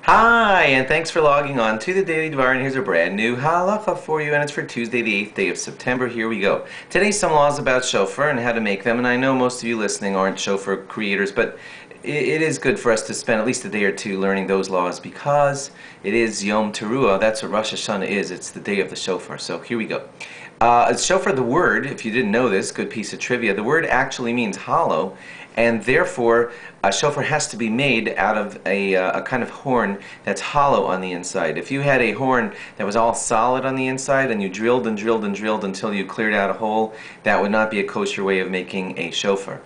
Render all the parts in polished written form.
Hi, and thanks for logging on to the Daily Dvar, and here's a brand new Halacha for you, and it's for Tuesday, the 8th day of September. Here we go. Today, some laws about shofar and how to make them, and I know most of you listening aren't shofar creators, but it is good for us to spend at least a day or two learning those laws because it is Yom Teruah. That's what Rosh Hashanah is. It's the day of the shofar. So here we go. Shofar, the word, if you didn't know this, good piece of trivia, the word actually means hollow, and therefore a shofar has to be made out of a kind of horn that's hollow on the inside. If you had a horn that was all solid on the inside and you drilled and drilled and drilled until you cleared out a hole, that would not be a kosher way of making a shofar.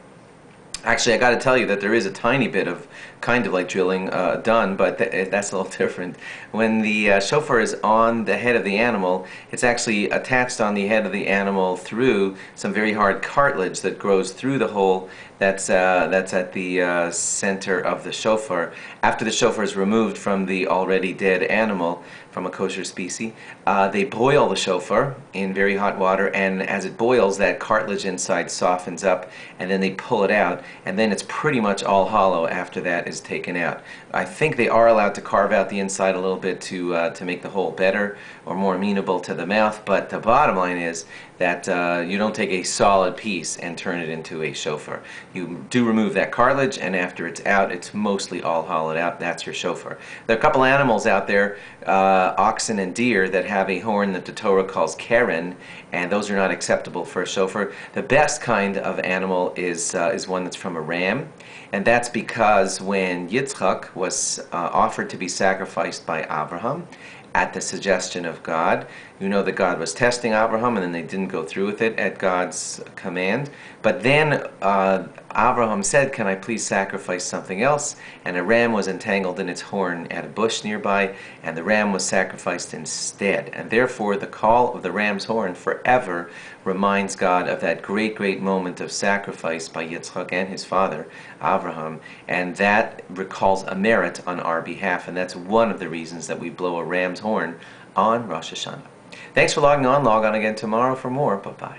Actually, I got to tell you that there is a tiny bit of kind of like drilling done, but that's a little different. When the shofar is on the head of the animal, it's actually attached on the head of the animal through some very hard cartilage that grows through the hole that's at the center of the shofar. After the shofar is removed from the already dead animal, from a kosher species, they boil the shofar in very hot water, and as it boils, that cartilage inside softens up, and then they pull it out, and then it's pretty much all hollow after that is taken out. I think they are allowed to carve out the inside a little bit to make the hole better or more amenable to the mouth, but the bottom line is that you don't take a solid piece and turn it into a shofar. You do remove that cartilage, and after it's out, it's mostly all hollowed out. That's your shofar. There are a couple animals out there, oxen and deer, that have a horn that the Torah calls keren, and those are not acceptable for a shofar. The best kind of animal is one that's from a ram, and that's because when Yitzchak was offered to be sacrificed by Abraham, at the suggestion of God. You know that God was testing Abraham, and then they didn't go through with it at God's command. But then Abraham said, "Can I please sacrifice something else?" And a ram was entangled in its horn at a bush nearby, and the ram was sacrificed instead. And therefore the call of the ram's horn forever reminds God of that great, great moment of sacrifice by Yitzchak and his father, Abraham, and that recalls a merit on our behalf, and that's one of the reasons that we blow a ram's horn on Rosh Hashanah. Thanks for logging on. Log on again tomorrow for more. Bye-bye.